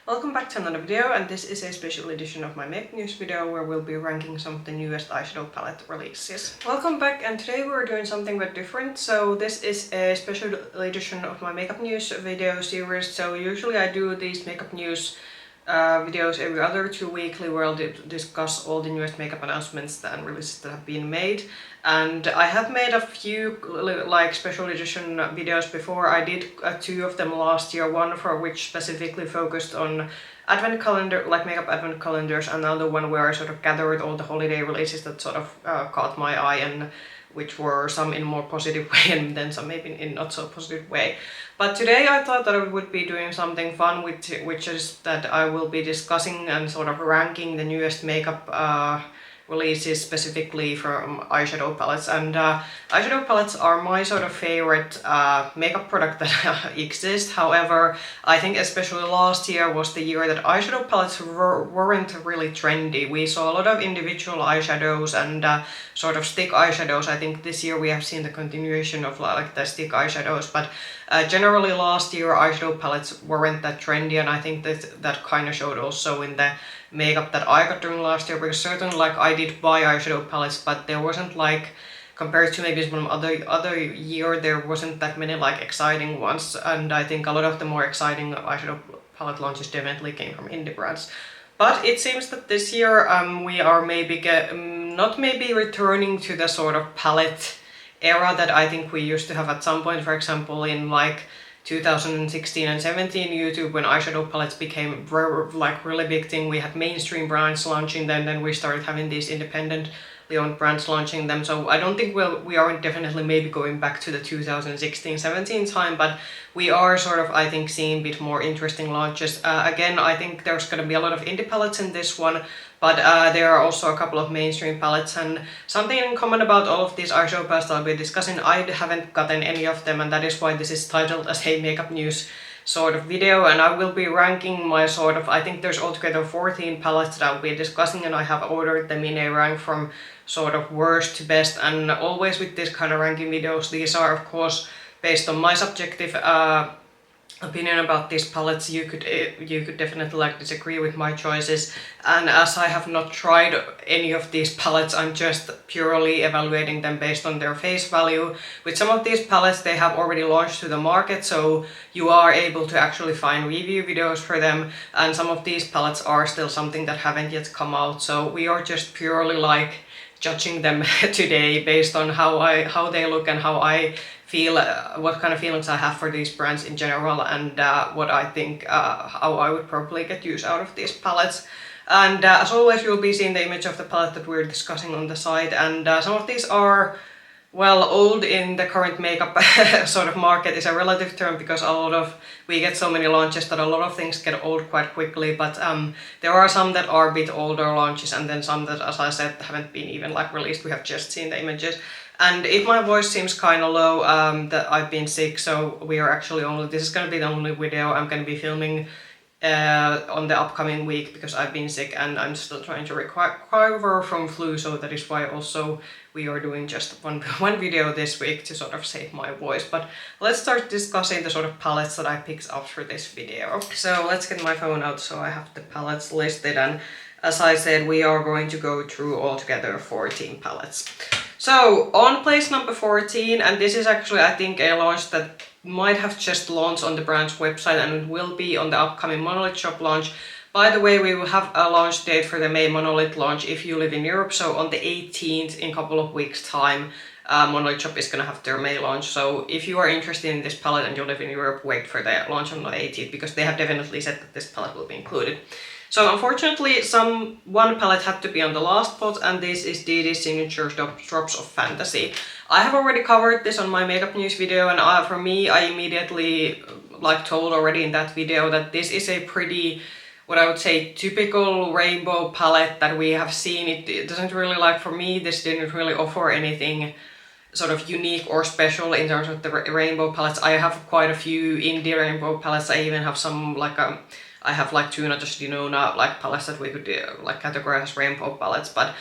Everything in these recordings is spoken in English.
Welcome back to another video, and this is a special edition of my makeup news video where we'll be ranking some of the newest eyeshadow palette releases. Welcome back, and today we're doing something a bit different. So this is a special edition of my makeup news video series. So usually I do these makeup news videos every other 2 weekly where I'll discuss all the newest makeup announcements and releases that have been made. And I have made a few like special edition videos before. I did 2 of them last year, one for which specifically focused on advent calendar, like makeup advent calendars, and another one where I sort of gathered all the holiday releases that sort of caught my eye, and which were some in a more positive way and then some maybe in not so positive way. But today I thought that I would be doing something fun, which is that I will be discussing and sort of ranking the newest makeup releases specifically from eyeshadow palettes. And eyeshadow palettes are my sort of favorite makeup product that exists. However, I think especially last year was the year that eyeshadow palettes weren't really trendy. We saw a lot of individual eyeshadows and sort of stick eyeshadows. I think this year we have seen the continuation of like the stick eyeshadows, but generally last year eyeshadow palettes weren't that trendy, and I think that kind of showed also in the makeup that I got during last year, because certainly like I did buy eyeshadow palettes, but there wasn't like, compared to maybe some other year, there wasn't that many like exciting ones, and I think a lot of the more exciting eyeshadow palette launches definitely came from indie brands. But it seems that this year we are maybe not maybe returning to the sort of palette era that I think we used to have at some point, for example in like 2016 and 17 YouTube, when eyeshadow palettes became like really big thing. We had mainstream brands launching them, then we started having these independently owned brands launching them. So I don't think we are definitely maybe going back to the 2016-17 time, but we are sort of, I think, seeing a bit more interesting launches. Again, I think there's going to be a lot of indie palettes in this one, but there are also a couple of mainstream palettes, and something in common about all of these eyeshadow palettes I'll be discussing, I haven't gotten any of them, and that is why this is titled as a makeup news sort of video. And I will be ranking my sort of, I think there's altogether 14 palettes that I'll be discussing, and I have ordered them in a rank from sort of worst to best. And always with this kind of ranking videos, these are of course based on my subjective opinion about these palettes. You could definitely like disagree with my choices, and as I have not tried any of these palettes, I'm just purely evaluating them based on their face value. With some of these palettes, they have already launched to the market, so you are able to actually find review videos for them, and some of these palettes are still something that haven't yet come out, so we are just purely like judging them today based on how they look and how I feel, what kind of feelings I have for these brands in general, and what I think, how I would probably get use out of these palettes. And as always, you'll be seeing the image of the palette that we're discussing on the side, and some of these are, well, old in the current makeup sort of market is a relative term, because we get so many launches that a lot of things get old quite quickly, but there are some that are a bit older launches, and then some that, as I said, haven't been even like released. We have just seen the images. And if my voice seems kind of low, that I've been sick, so we are actually this is going to be the only video I'm going to be filming on the upcoming week, because I've been sick and I'm still trying to recover from flu, so that is why also we are doing just one video this week to sort of save my voice. But let's start discussing the sort of palettes that I picked up for this video. So let's get my phone out so I have the palettes listed, and as I said, we are going to go through altogether 14 palettes. So on place number 14, and this is actually I think a launch that might have just launched on the brand's website, and it will be on the upcoming Monolith shop launch. By the way, we will have a launch date for the May Monolith launch if you live in Europe, so on the 18th, in a couple of weeks time, Monolith shop is gonna have their May launch. So if you are interested in this palette and you live in Europe, wait for the launch on the 18th, because they have definitely said that this palette will be included. So unfortunately, one palette had to be on the last spot, and this is Dede's signature Drops of Fantasy. I have already covered this on my makeup news video, and for me, I immediately like told already in that video that this is a pretty, what I would say, typical rainbow palette that we have seen. It doesn't really, like, for me, this didn't really offer anything sort of unique or special in terms of the rainbow palettes. I have quite a few indie rainbow palettes. I even have some like I have like two not just Dinona like palettes that we could like categorize as rainbow palettes, but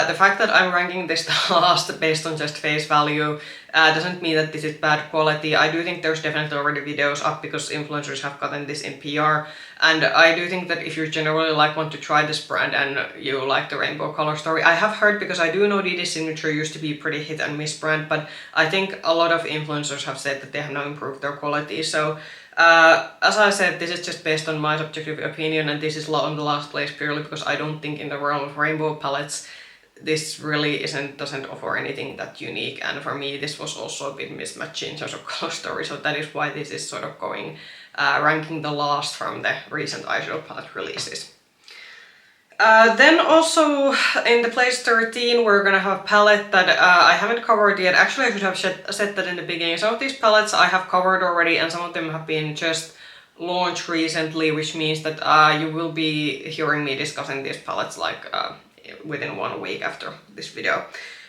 the fact that I'm ranking this the last based on just face value doesn't mean that this is bad quality. I do think there's definitely already videos up because influencers have gotten this in PR, and I do think that if you generally like want to try this brand and you like the rainbow color story, I have heard, because I do know Dede Signature used to be pretty hit and miss brand, but I think a lot of influencers have said that they have now improved their quality. So as I said, this is just based on my subjective opinion, and this is on the last place purely because I don't think in the realm of rainbow palettes this really doesn't offer anything that unique, and for me this was also a bit mismatched in terms of color story, so that is why this is sort of going ranking the last from the recent eyeshadow palette releases. Then also in the place 13 we're gonna have a palette that I haven't covered yet. Actually I should have said that in the beginning. Some of these palettes I have covered already, and some of them have been just launched recently, which means that you will be hearing me discussing these palettes like within 1 week after this video.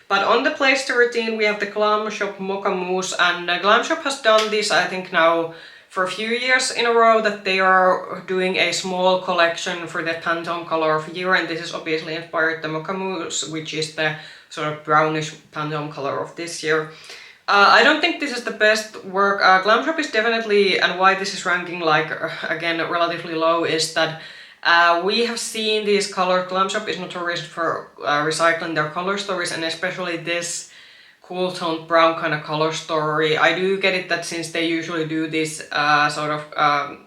But on the place 13 we have the GlamShop MOCHA Mousse, and GlamShop has done this I think now for a few years in a row, that they are doing a small collection for the Pantone color of year, and this is obviously inspired the MOCHA Mousse, which is the sort of brownish Pantone color of this year. I don't think this is the best work. GlamShop is definitely, and why this is ranking like again relatively low, is that we have seen these colors. GlamShop is notorious for recycling their color stories, and especially this cool toned brown kind of color story. I do get it that since they usually do this sort of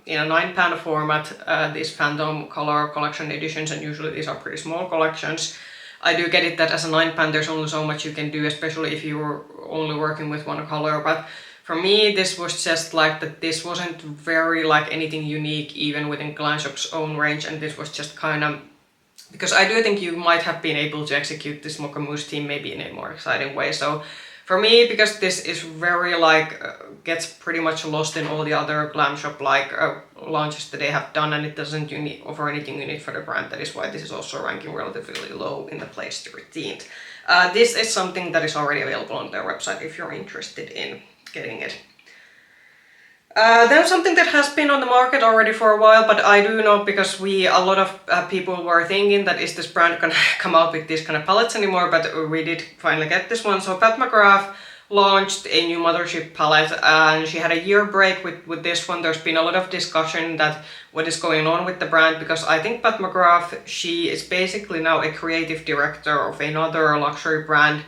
in a 9-pan format, these Pantone color collection editions, and usually these are pretty small collections. I do get it that as a 9-pan there's only so much you can do, especially if you're only working with one color, but for me this was just like that this wasn't very like anything unique even within GlamShop's own range, and this was just kind of, because I do think you might have been able to execute this MOCHA Mousse theme maybe in a more exciting way. So for me, because this is very like gets pretty much lost in all the other GlamShop like launches that they have done, and it doesn't offer anything unique for the brand, that is why this is also ranking relatively low in the place 13th. This is something that is already available on their website if you're interested in getting it. Then something that has been on the market already for a while, but I do know because a lot of people were thinking that is this brand gonna come out with these kind of palettes anymore, but we did finally get this one. So Pat McGrath launched a new Mothership palette, and she had a year break with this one. There's been a lot of discussion that what is going on with the brand, because I think Pat McGrath, she is basically now a creative director of another luxury brand.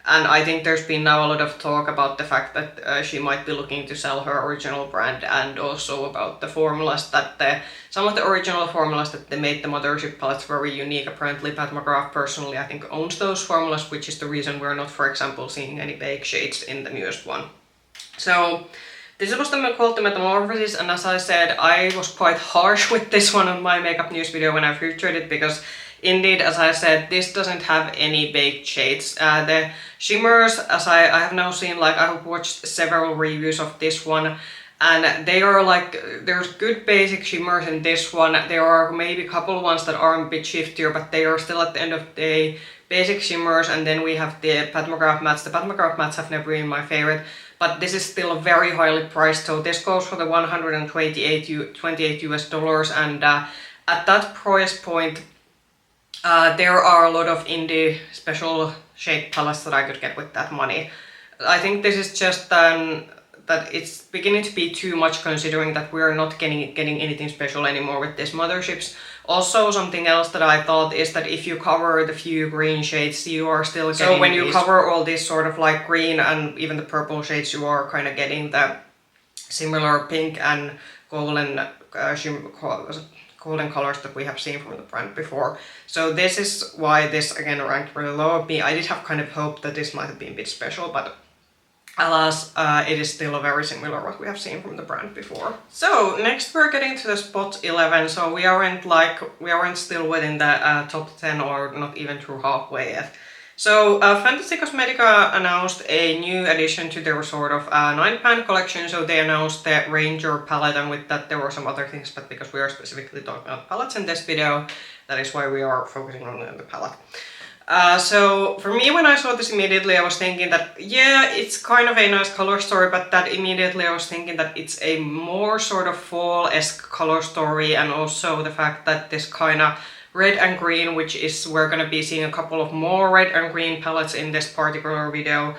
And I think there's been now a lot of talk about the fact that she might be looking to sell her original brand, and also about the formulas that some of the original formulas that they made the Mothership palettes very unique. Apparently Pat McGrath personally I think owns those formulas, which is the reason we're not, for example, seeing any bake shades in the newest one. So this was called the Metamorphosis, and as I said, I was quite harsh with this one on my makeup news video when I featured it, because indeed, as I said, this doesn't have any baked shades. The shimmers, as I have now seen, like I have watched several reviews of this one, and they are like, there's good basic shimmers in this one. There are maybe a couple ones that are a bit shiftier, but they are still at the end of the day basic shimmers. And then we have the Pat McGrath mattes. The Pat McGrath mattes have never been my favorite, but this is still very highly priced. So this goes for the $128 US, and at that price point, there are a lot of indie special shade palettes that I could get with that money. I think this is just that it's beginning to be too much, considering that we're not getting anything special anymore with these Motherships. Also, something else that I thought is that if you cover the few green shades, you are still getting. So when you cover all these sort of like green and even the purple shades, you are kind of getting the similar pink and golden golden colors that we have seen from the brand before. So this is why this again ranked really low of me. I did have kind of hope that this might have been a bit special, but alas, it is still very similar what we have seen from the brand before. So next we're getting to the spot 11. So we aren't still within the top 10, or not even through halfway yet. So Fantasy Cosmetica announced a new addition to their sort of 9-pan collection. So they announced the Ranger palette, and with that there were some other things, but because we are specifically talking about palettes in this video, that is why we are focusing on the palette. So for me, when I saw this immediately, I was thinking that, yeah, it's kind of a nice color story, but that immediately I was thinking that it's a more sort of fall-esque color story, and also the fact that this kind of red and green, which is, we're gonna be seeing a couple of more red and green palettes in this particular video.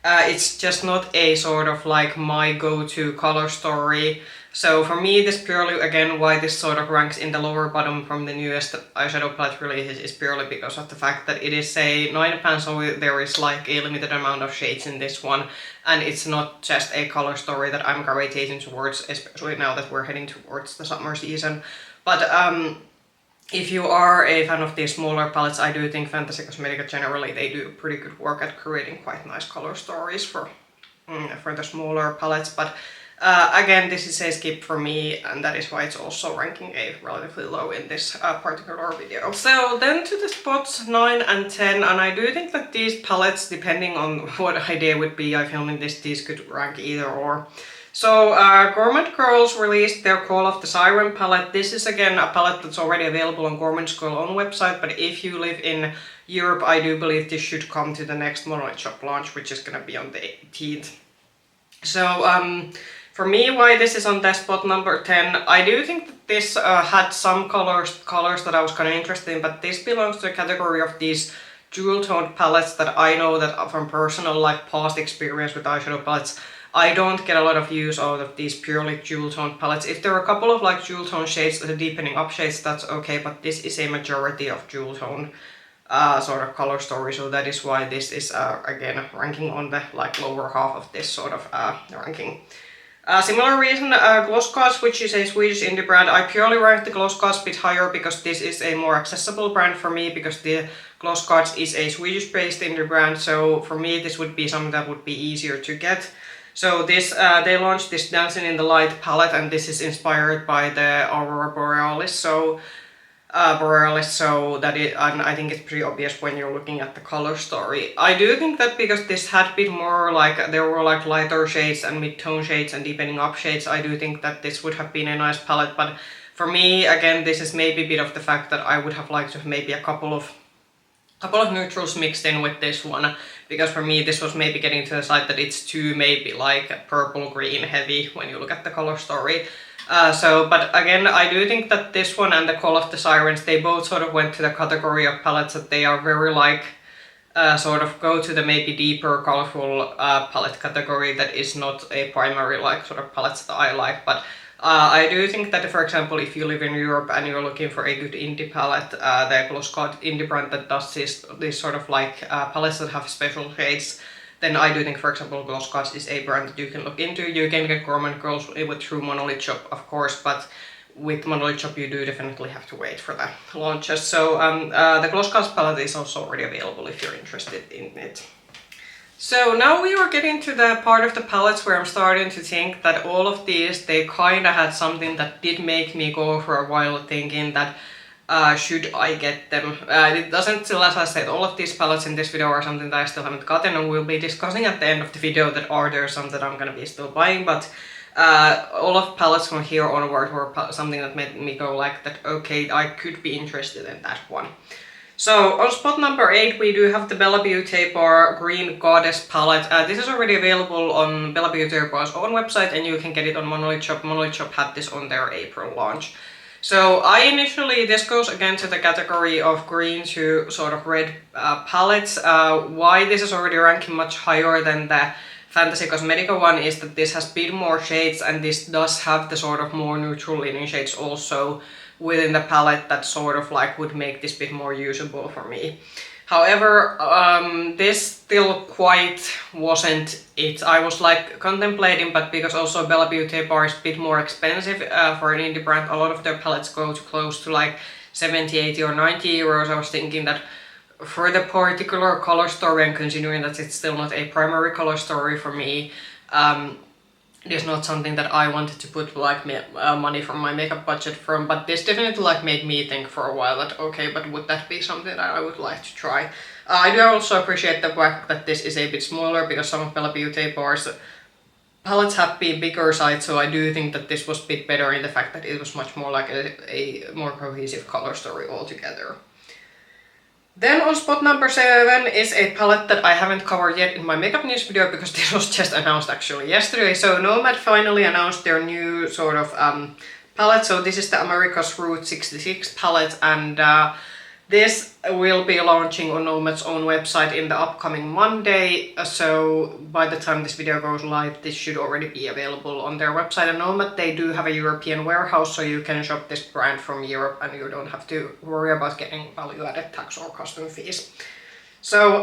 It's just not a sort of like my go-to color story. So for me, this purely, again, why this sort of ranks in the lower bottom from the newest eyeshadow palette releases is purely because of the fact that it is a 9 pan, so there is like a limited amount of shades in this one, and it's not just a color story that I'm gravitating towards, especially now that we're heading towards the summer season. But if you are a fan of these smaller palettes, I do think Fantasy Cosmetica generally, they do pretty good work at creating quite nice color stories for the smaller palettes. But again, this is a skip for me, and that is why it's also ranking a relatively low in this particular video. So then to the spots 9 and 10, and I do think that these palettes, depending on what idea would be I filming this, these could rank either or. So Gourmande Girls released their Call of the Siren palette. This is again a palette that's already available on Gourmande's Girl own website, but if you live in Europe, I do believe this should come to the next Mothership launch, which is gonna be on the 18th. So for me, why this is on the spot number 10, I do think that this had some colors that I was kind of interested in, but this belongs to a category of these jewel-toned palettes that I know that from personal like past experience with eyeshadow palettes, I don't get a lot of use out of these purely jewel-toned palettes. If there are a couple of like jewel-tone shades, the deepening up shades, that's okay, but this is a majority of jewel-tone sort of color story, so that is why this is again ranking on the like lower half of this sort of ranking. Similar reason, GLOSSGODS, which is a Swedish indie brand, I purely ranked the GLOSSGODS a bit higher because this is a more accessible brand for me, because the GLOSSGODS is a Swedish-based indie brand, so for me this would be something that would be easier to get. So this, they launched this Dancing in the Light palette, and this is inspired by the Aurora Borealis, so that it, and I think it's pretty obvious when you're looking at the color story. I do think that because this had a bit more like, there were like lighter shades and mid-tone shades and deepening up shades, I do think that this would have been a nice palette, but for me, again, this is maybe a bit of the fact that I would have liked to have maybe a couple of neutrals mixed in with this one, because for me this was maybe getting to the side that it's too maybe like purple green heavy when you look at the color story. But again, I do think that this one and the Call of the Sirens, they both sort of went to the category of palettes that they are very like sort of go to the maybe deeper colorful palette category that is not a primary like sort of palettes that I like. But I do think that, for example, if you live in Europe and you're looking for a good indie palette, the GLOSSGODS indie brand that does these sort of like palettes that have special shades, then I do think, for example, GLOSSGODS is a brand that you can look into. You can get Gourmande Girls through Mothership, of course, but with Mothership you do definitely have to wait for the launches. So the GLOSSGODS palette is also already available if you're interested in it. So now we are getting to the part of the palettes where I'm starting to think that all of these, they kind of had something that did make me go for a while thinking that should I get them. It doesn't still, as I said, all of these palettes in this video are something that I still haven't gotten, and we'll be discussing at the end of the video that are there some that I'm gonna be still buying, but all of palettes from here onward were something that made me go like that, okay, I could be interested in that one. So on spot number 8 we do have the bellabeautébar Green Goddess palette. This is already available on bellabeautébar's own website, and you can get it on Mothership. Mothership had this on their April launch. So I initially, this goes again to the category of green to sort of red palettes. Why this is already ranking much higher than the Fantasy Cosmetica one is that this has a bit more shades, and this does have the sort of more neutral leaning shades also within the palette that sort of like would make this bit more usable for me. However, this still quite wasn't it. I was like contemplating, but because also bellabeautébar is a bit more expensive for an indie brand, a lot of their palettes go to close to like 70, 80 or 90 euros. I was thinking that for the particular color story, and considering that it's still not a primary color story for me, it is not something that I wanted to put like money from my makeup budget from, but this definitely like made me think for a while that okay, but would that be something that I would like to try? I do also appreciate the fact that this is a bit smaller, because some of bellabeautébar's palettes have been bigger size, so I do think that this was a bit better in the fact that it was much more like a more cohesive color story altogether. Then on spot number 7 is a palette that I haven't covered yet in my makeup news video because this was just announced actually yesterday. So Nomad finally announced their new sort of palette. So this is the America's Route 66 palette, and this will be launching on Nomad's own website in the upcoming Monday. So by the time this video goes live, this should already be available on their website. And Nomad, they do have a European warehouse, so you can shop this brand from Europe and you don't have to worry about getting value-added tax or custom fees. So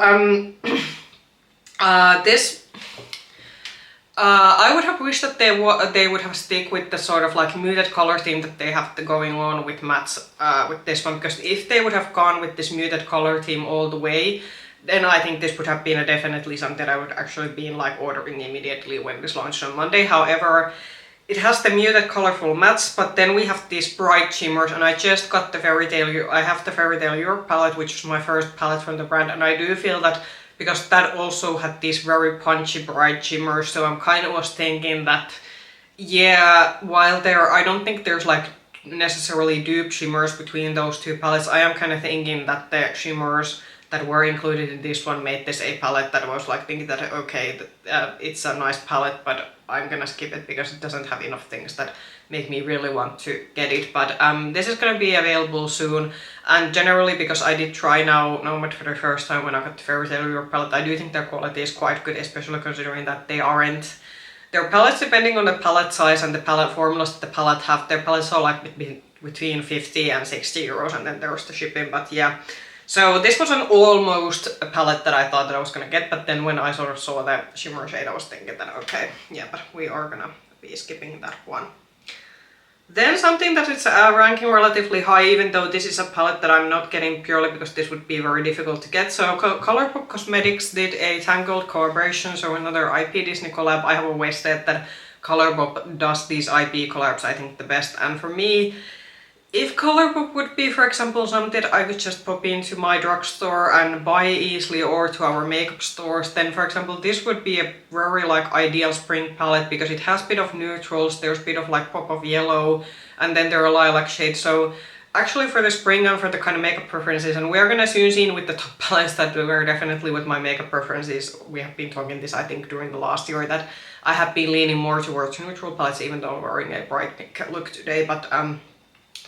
this I would have wished that they would have stick with the sort of like muted color theme that they have going on with mattes with this one, because if they would have gone with this muted color theme all the way, then I think this would have been definitely something I would actually been like ordering immediately when this launched on Monday. However, it has the muted colorful mattes, but then we have these bright shimmers, and I just got the I have the Fairy Tale Europe palette, which is my first palette from the brand, and I do feel that because that also had these very punchy bright shimmers, so I'm kind of was thinking that, yeah, while I don't think there's like necessarily dupe shimmers between those two palettes, I am kind of thinking that the shimmers that were included in this one made this a palette that I was like thinking that, okay, it's a nice palette, but I'm gonna skip it because it doesn't have enough things that make me really want to get it. But this is gonna be available soon, and generally because I did try now Nomad for the first time when I got the Fairy Tale Europe palette, I do think their quality is quite good, especially considering that their palettes, depending on the palette size and the palette formulas that the palette have, their palettes are like between 50 and 60 euros, and then there's the shipping. But yeah, so this was an almost a palette that I thought that I was gonna get, but then when I sort of saw the shimmer shade, I was thinking that okay, yeah, but we are gonna be skipping that one. Then something that is ranking relatively high, even though this is a palette that I'm not getting purely because this would be very difficult to get. So ColourPop Cosmetics did a Tangled collaboration, so another IP Disney collab. I have always said that ColourPop does these IP collabs, I think, the best. And for me, if ColourPop would be, for example, something I could just pop into my drugstore and buy easily, or to our makeup stores, then for example this would be a very like ideal spring palette because it has a bit of neutrals, there's a bit of like pop of yellow, and then there are lilac shades. So actually for the spring and for the kind of makeup preferences, and we're gonna soon see with the top palettes that we're definitely with my makeup preferences, we have been talking this I think during the last year, that I have been leaning more towards neutral palettes even though I'm wearing a bright pink look today. But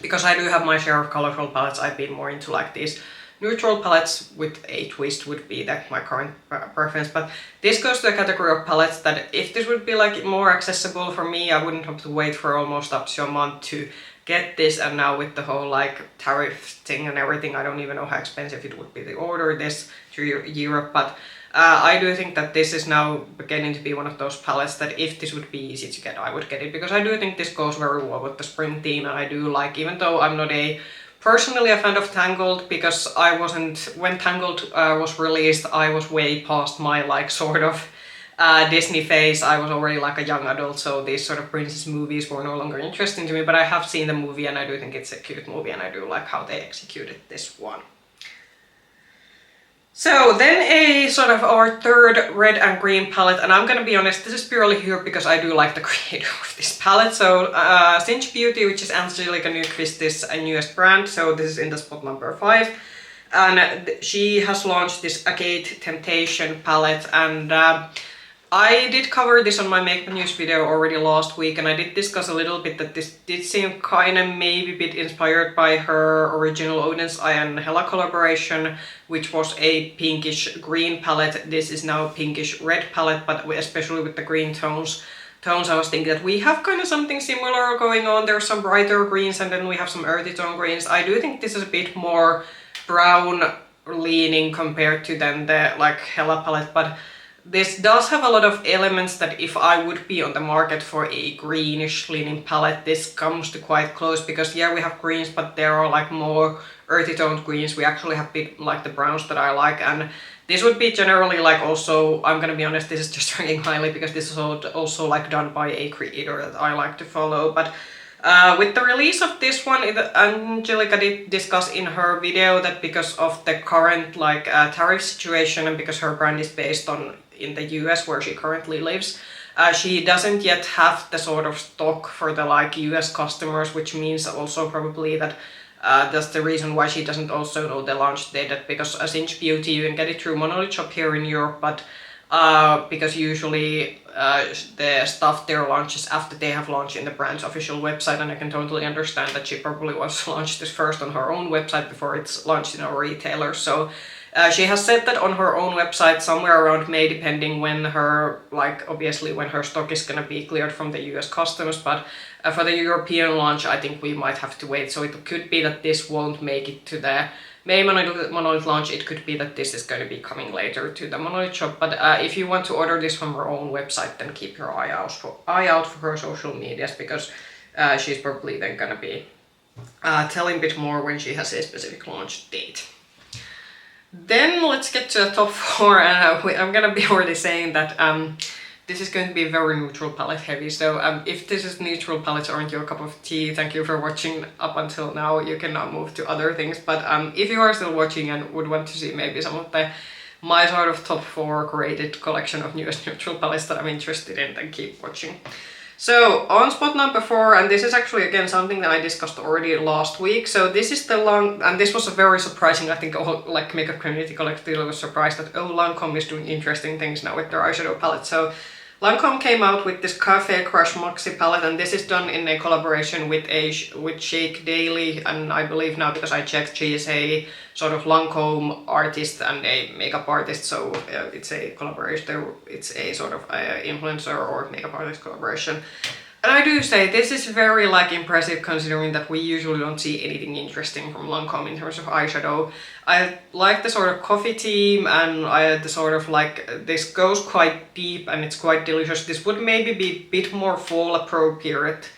because I do have my share of colorful palettes, I've been more into like these neutral palettes with a twist would be my current preference. But this goes to the category of palettes that if this would be like more accessible for me, I wouldn't have to wait for almost up to a month to get this. And now with the whole like tariff thing and everything, I don't even know how expensive it would be to order this through Europe. But I do think that this is now beginning to be one of those palettes that if this would be easy to get, I would get it, because I do think this goes very well with the spring theme. And I do like, even though I'm not personally a fan of Tangled, because I wasn't, when Tangled was released, I was way past my like sort of Disney phase. I was already like a young adult, so these sort of princess movies were no longer interesting to me, but I have seen the movie and I do think it's a cute movie, and I do like how they executed this one. So then a sort of our third red and green palette, and I'm gonna be honest, this is purely here because I do like the creator of this palette. So Singe Beauty, which is Angelica Nyqvist's newest brand, so this is in the spot number 5, and she has launched this Agate Temptation palette, and I did cover this on my makeup news video already last week, and I did discuss a little bit that this did seem kind of maybe a bit inspired by her original Odin's Eye and Hela collaboration, which was a pinkish green palette. This is now a pinkish red palette, but especially with the green tones, I was thinking that we have kind of something similar going on. There's some brighter greens and then we have some earthy tone greens. I do think this is a bit more brown leaning compared to then the like Hela palette, but this does have a lot of elements that if I would be on the market for a greenish leaning palette, this comes to quite close, because yeah, we have greens, but there are like more earthy toned greens. We actually have a bit like the browns that I like, and this would be generally like, also, I'm gonna be honest, this is just ranking highly because this is also like done by a creator that I like to follow. But with the release of this one, Angelica did discuss in her video that because of the current like tariff situation, and because her brand is based in the US where she currently lives, she doesn't yet have the sort of stock for the like US customers, which means also probably that That's the reason why she doesn't also know the launch date, that because Singe Beauty you can get it through Mothership here in Europe, but because usually the stuff there launches after they have launched in the brand's official website, and I can totally understand that she probably wants to launch this first on her own website before it's launched in our retailer. So she has said that on her own website somewhere around May, depending when her, like obviously when her stock is gonna be cleared from the US customs, but for the European launch I think we might have to wait. So it could be that this won't make it to the May Monolith launch. It could be that this is going to be coming later to the Monolith shop, but if you want to order this from her own website, then keep your eye out for her social medias, because she's probably then going to be telling a bit more when she has a specific launch date. Then let's get to the top 4, and I'm going to be already saying that this is going to be very neutral palette heavy, so if this is neutral palettes aren't your cup of tea, thank you for watching up until now. You can now move to other things, but if you are still watching and would want to see maybe some of my sort of top 4 created collection of newest neutral palettes that I'm interested in, then keep watching. So on spot number 4, and this is actually again something that I discussed already last week. So this is the and this was a very surprising, I think all like makeup community collectively was surprised that Lancome is doing interesting things now with their eyeshadow palette. So Lancome came out with this Café Crush Maxi palette, and this is done in a collaboration with Shake Daily, and I believe now, because I checked, she is a sort of Lancome artist and a makeup artist, so it's a collaboration, it's a sort of influencer or makeup artist collaboration. And I do say this is very like impressive, considering that we usually don't see anything interesting from Lancome in terms of eyeshadow. I like the sort of coffee theme, and the sort of like this goes quite deep and it's quite delicious. This would maybe be a bit more fall appropriate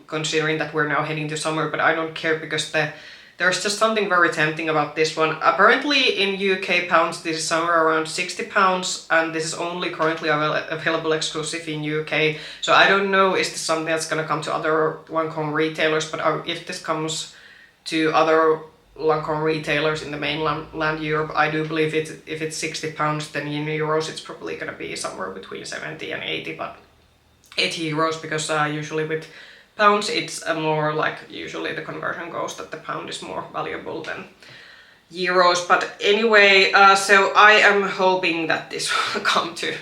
considering that we're now heading to summer, but I don't care, because there's just something very tempting about this one. Apparently in UK pounds this is somewhere around £60, and this is only currently available exclusive in UK. So I don't know, is this something that's gonna come to other Lancome retailers, but if this comes to other Lancome retailers in the mainland Europe, I do believe if it's £60, then in euros it's probably gonna be somewhere between 70 and 80, but 80 euros, because usually with pounds it's more like, usually the conversion goes that the pound is more valuable than euros. But anyway, so I am hoping that this will come to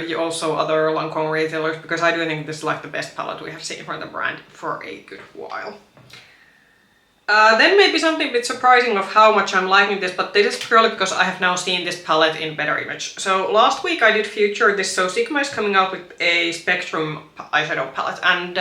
you also other Lancome retailers, because I do think this is like the best palette we have seen from the brand for a good while. Then maybe something a bit surprising of how much I'm liking this, but this is purely because I have now seen this palette in better image. So last week I did feature this, so Sigma is coming out with a Spectrum eyeshadow palette, and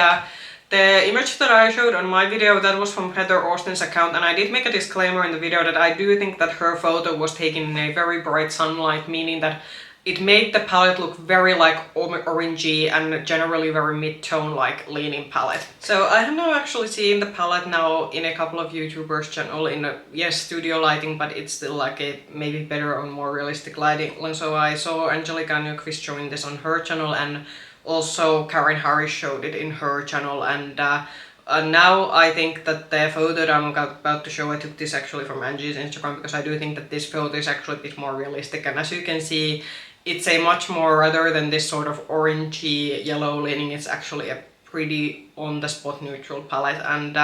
the image that I showed on my video, that was from Heather Austin's account, and I did make a disclaimer in the video that I do think that her photo was taken in a very bright sunlight, meaning that it made the palette look very like orangey and generally very mid-tone like leaning palette. So I have now actually seen the palette now in a couple of YouTubers channel in yes, studio lighting, but it's still like a maybe better or more realistic lighting. So I saw Angelica Nyqvist showing this on her channel, and also Karen Harris showed it in her channel, and now I think that the photo that I'm about to show, I took this actually from Angie's Instagram, because I do think that this photo is actually a bit more realistic, and as you can see, it's a much more, rather than this sort of orangey yellow leaning, it's actually a pretty on-the-spot neutral palette, and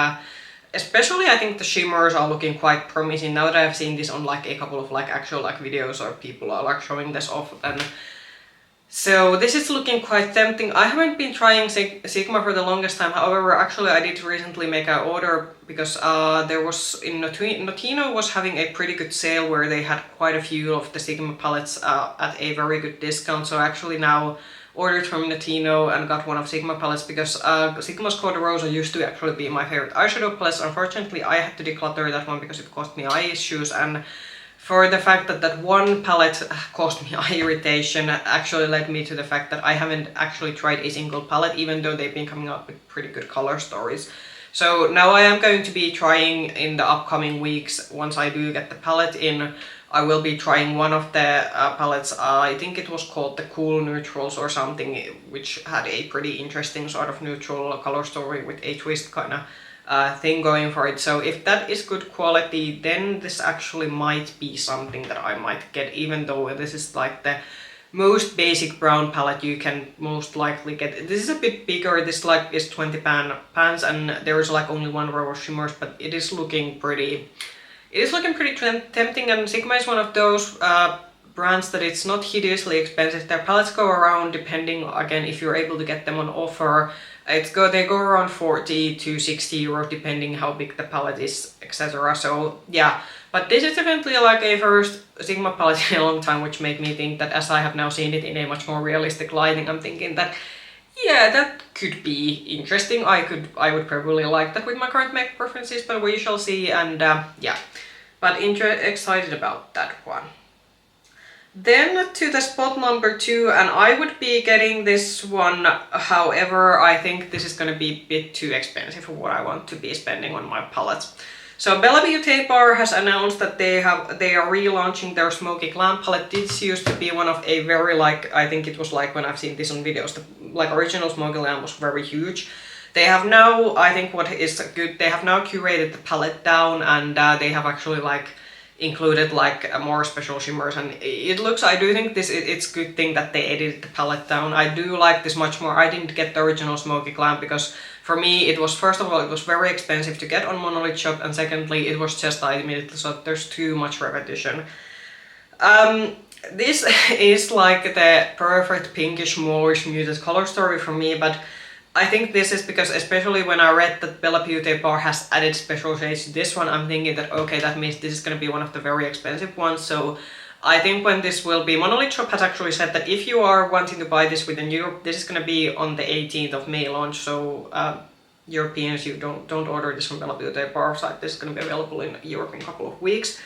especially I think the shimmers are looking quite promising now that I've seen this on like a couple of like actual like videos or people are like showing this off, and so this is looking quite tempting. I haven't been trying Sigma for the longest time, however actually I did recently make an order, because there was in Notino was having a pretty good sale where they had quite a few of the Sigma palettes at a very good discount, so I actually now ordered from Notino and got one of Sigma palettes, because Sigma's Code Rosa used to actually be my favorite eyeshadow palettes. Unfortunately I had to declutter that one because it cost me eye issues, and for the fact that that one palette caused me eye irritation actually led me to the fact that I haven't actually tried a single palette, even though they've been coming out with pretty good color stories. So now I am going to be trying in the upcoming weeks, once I do get the palette in, I will be trying one of the palettes, I think it was called the Cool Neutrals or something, which had a pretty interesting sort of neutral color story with a twist kind of thing going for it. So if that is good quality, then this actually might be something that I might get, even though this is like the most basic brown palette you can most likely get. This is a bit bigger, this like is 20 pans and there is like only one row of shimmers, but it is looking pretty tempting, and Sigma is one of those brands that it's not hideously expensive. Their palettes go around, depending again if you're able to get them on offer, they go around 40 to 60 euros depending how big the palette is, etc. So yeah, but this is definitely like a first Sigma palette in a long time, which made me think that as I have now seen it in a much more realistic lighting, I'm thinking that yeah, that could be interesting. I would probably like that with my current makeup preferences, but we shall see. And yeah, but excited about that one. Then to the spot number 2, and I would be getting this one, however, I think this is gonna be a bit too expensive for what I want to be spending on my palettes. So bellabeautébar has announced that they are relaunching their Smokey Glam palette. This used to be one of a very like, I think it was like when I've seen this on videos, the like original Smokey Glam was very huge. They have now, I think what is good, they have now curated the palette down, and they have actually like included like more special shimmers, and it looks, I do think it's good thing that they edited the palette down. I do like this much more. I didn't get the original Smokey Glam because for me it was, first of all, it was very expensive to get on Mothership, and secondly it was just, I immediately thought there's too much repetition. This is like the perfect pinkish mauvish muted color story for me, but I think this is because, especially when I read that bellabeautébar has added special shades to this one, I'm thinking that okay, that means this is going to be one of the very expensive ones. So I think when this will be, Mothership has actually said that if you are wanting to buy this within Europe, this is going to be on the 18th of May launch. So Europeans, you don't order this from bellabeautébar site. This is going to be available in Europe in a couple of weeks.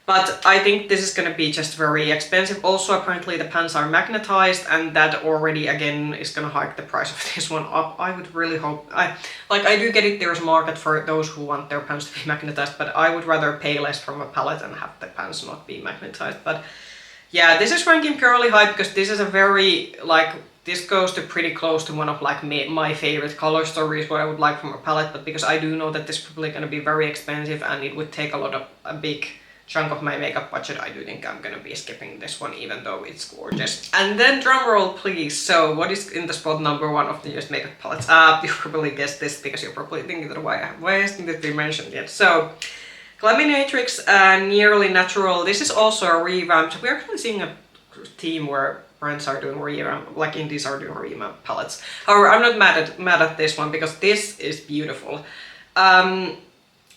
But I think this is going to be just very expensive. Also, apparently the pans are magnetized, and that already again is going to hike the price of this one up. I would really hope, I do get it, there's a market for those who want their pans to be magnetized, but I would rather pay less from a palette and have the pans not be magnetized. But yeah, this is ranking purely high because this is a very, like, this goes to pretty close to one of like my favorite color stories, what I would like from a palette, but because I do know that this is probably going to be very expensive and it would take a big chunk of my makeup budget, I do think I'm gonna be skipping this one, even though it's gorgeous. And then drumroll please. So what is in the spot number 1 of the newest makeup palettes? You probably guessed this because you're probably thinking that why hasn't it been mentioned yet? So Glaminatrix Nearly Natural. This is also a revamp. We're actually seeing a theme where brands are doing revamp, like indies are doing revamp palettes. However, I'm not mad at this one because this is beautiful.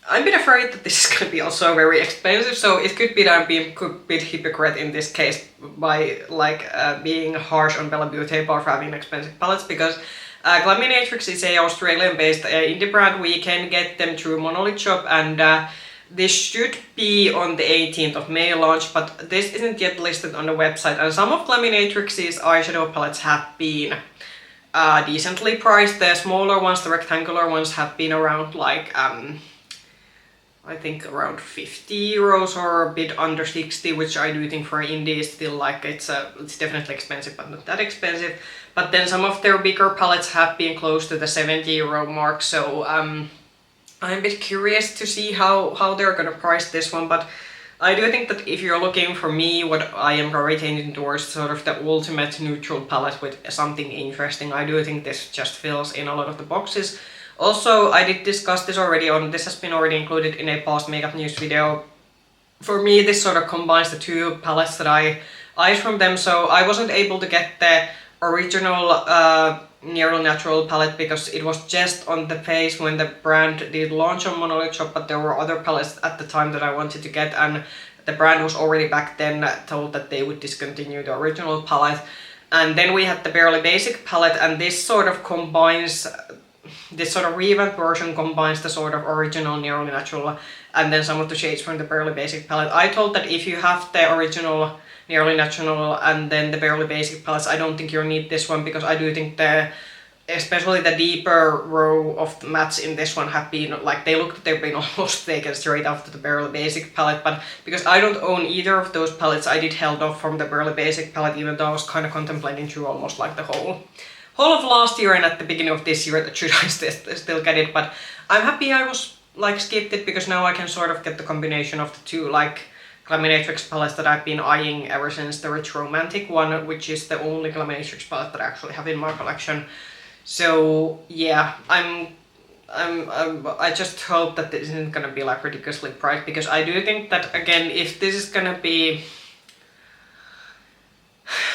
I'm a bit afraid that this is going to be also very expensive, so it could be that I'm being a bit hypocrite in this case by like being harsh on bellabeautébar for having expensive palettes, because Glaminatrix is a Australian-based indie brand. We can get them through Mothership, and this should be on the 18th of May launch, but this isn't yet listed on the website, and some of Glaminatrix's eyeshadow palettes have been decently priced. The smaller ones, the rectangular ones, have been around like I think around 50 euros or a bit under 60, which I do think for indie is still like, it's definitely expensive, but not that expensive. But then some of their bigger palettes have been close to the 70 euro mark, so I'm a bit curious to see how they're gonna price this one. But I do think that if you're looking for me, what I am gravitating towards, sort of the ultimate neutral palette with something interesting, I do think this just fills in a lot of the boxes. Also, I did discuss this already this has been already included in a past makeup news video. For me, this sort of combines the two palettes that I eyed from them, so I wasn't able to get the original Nearly Natural palette because it was just on the phase when the brand did launch on Mothership, but there were other palettes at the time that I wanted to get, and the brand was already back then told that they would discontinue the original palette. And then we had the Barely Basic palette, and this sort of combines, this sort of revamped version combines the sort of original Nearly Natural and then some of the shades from the Barely Basic palette. I told that if you have the original Nearly Natural and then the Barely Basic palettes, I don't think you'll need this one, because I do think especially the deeper row of the mattes in this one have been, like, they look like they've been almost taken straight after the Barely Basic palette, but because I don't own either of those palettes, I did held off from the Barely Basic palette, even though I was kind of contemplating through almost like the whole of last year and at the beginning of this year that should I still get it, but I'm happy I was like skipped it, because now I can sort of get the combination of the two, like Glaminatrix palettes that I've been eyeing ever since the Rich Romantic one, which is the only Glaminatrix palette that I actually have in my collection. So yeah, I just hope that this isn't gonna be like ridiculously priced, because I do think that, again, if this is gonna be,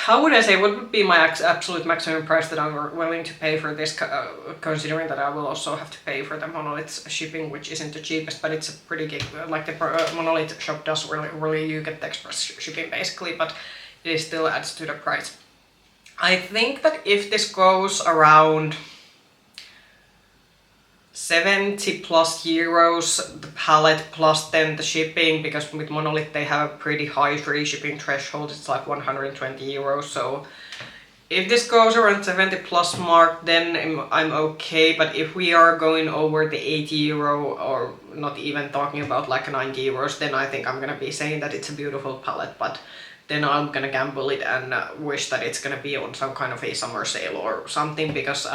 how would I say, what would be my absolute maximum price that I'm willing to pay for this, considering that I will also have to pay for the Monolith shipping, which isn't the cheapest, but it's a pretty good, like the Monolith shop does really, you get the express shipping basically, but it still adds to the price. I think that if this goes around 70 plus euros the palette, plus then the shipping, because with Monolith they have a pretty high free shipping threshold, it's like 120 euros, so if this goes around 70 plus mark, then I'm okay. But if we are going over the 80 euro, or not even talking about like 90 euros, then I think I'm gonna be saying that it's a beautiful palette, but then I'm gonna gamble it and wish that it's gonna be on some kind of a summer sale or something, because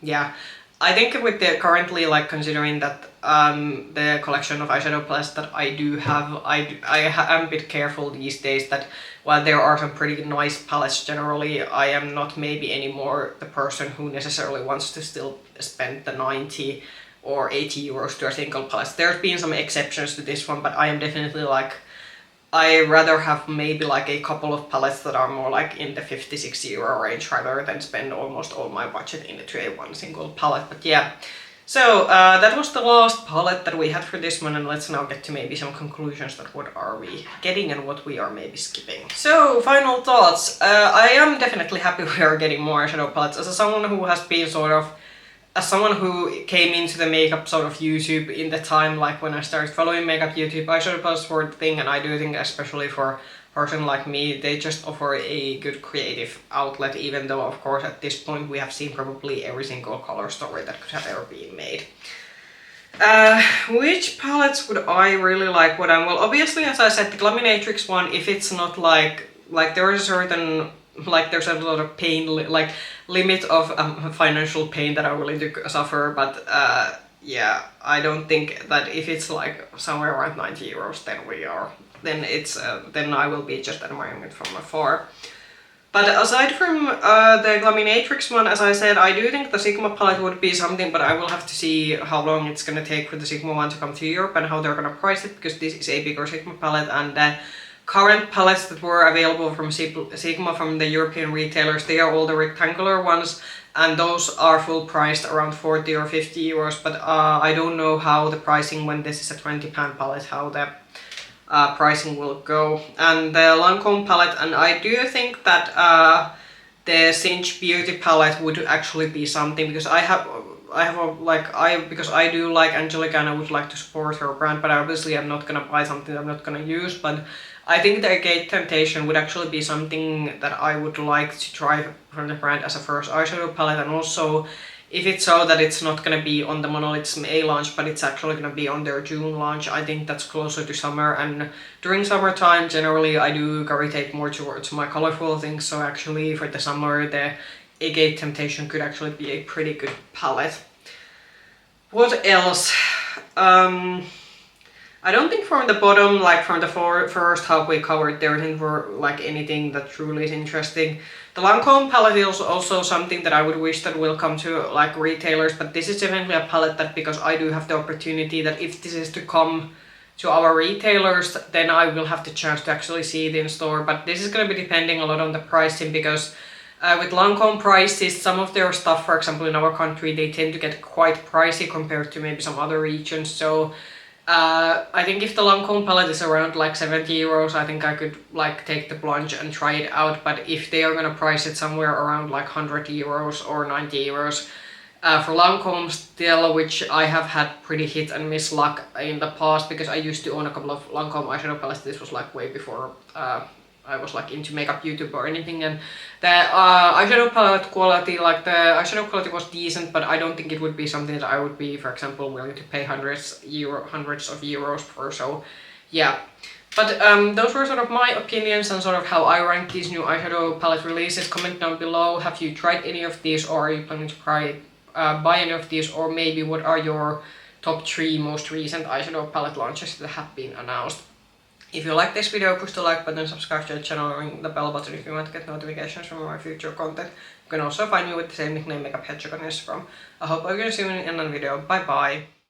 yeah, I think with the currently, like, considering that the collection of eyeshadow palettes that I do have, I'm a bit careful these days that while there are some pretty nice palettes generally, I am not maybe anymore the person who necessarily wants to still spend the 90 or 80 euros to a single palette. There's been some exceptions to this one, but I am definitely like, I rather have maybe like a couple of palettes that are more like in the 50-60 euro range rather than spend almost all my budget into a one single palette. But yeah, so that was the last palette that we had for this one, and let's now get to maybe some conclusions that what are we getting and what we are maybe skipping. So final thoughts. I am definitely happy we are getting more eyeshadow palettes. As someone who has been sort of, as someone who came into the makeup sort of YouTube in the time, like when I started following makeup YouTube, eyeshadow palettes were the thing, and I do think especially for a person like me, they just offer a good creative outlet, even though of course at this point we have seen probably every single color story that could have ever been made. Which palettes would I really like? Well, obviously, as I said, the Glaminatrix one, if it's not like there is a certain, like there's a lot of pain, like limit of financial pain that I'm willing to suffer, but yeah, I don't think that if it's like somewhere around 90 euros, then it's then I will be just admiring it from afar. But aside from the Glaminatrix one, as I said, I do think the Sigma palette would be something, but I will have to see how long it's gonna take for the Sigma one to come to Europe and how they're gonna price it, because this is a bigger Sigma palette, and current palettes that were available from Sigma from the European retailers, they are all the rectangular ones, and those are full priced around 40 or 50 euros, but I don't know how the pricing, when this is a 20-pound palette, how the pricing will go. And the Lancome palette, and I do think that the Singe Beauty palette would actually be something, because because I do like Angelica and I would like to support her brand, but obviously I'm not gonna buy something I'm not gonna use. But I think the Agate Temptation would actually be something that I would like to try from the brand as a first eyeshadow palette, and also if it's so that it's not gonna be on the Monolith's May launch, but it's actually gonna be on their June launch, I think that's closer to summer, and during summertime generally I do gravitate more towards my colorful things, so actually for the summer the Agate Temptation could actually be a pretty good palette. What else? I don't think from the bottom, like from the first half we covered, there isn't like anything that truly is interesting. The Lancome palette is also something that I would wish that will come to like retailers, but this is definitely a palette that, because I do have the opportunity that if this is to come to our retailers, then I will have the chance to actually see it in store. But this is going to be depending a lot on the pricing, because with Lancome prices, some of their stuff, for example in our country, they tend to get quite pricey compared to maybe some other regions. So I think if the Lancome palette is around like 70 euros, I think I could like take the plunge and try it out. But if they are gonna price it somewhere around like 100 euros or 90 euros for Lancome still, which I have had pretty hit and miss luck in the past, because I used to own a couple of Lancome eyeshadow palettes. This was like way before I was like into makeup YouTube or anything, and the eyeshadow palette quality, like the eyeshadow quality was decent, but I don't think it would be something that I would be, for example, willing to pay hundreds of euros for. So yeah, but those were sort of my opinions and sort of how I rank these new eyeshadow palette releases. Comment down below, have you tried any of these, or are you planning to buy any of these, or maybe what are your top 3 most recent eyeshadow palette launches that have been announced. If you like this video, push the like button, subscribe to the channel, and ring the bell button if you want to get notifications from my future content. You can also find me with the same nickname, Makeup Hedgehog on Instagram. I hope I'm gonna see you in another video. Bye bye!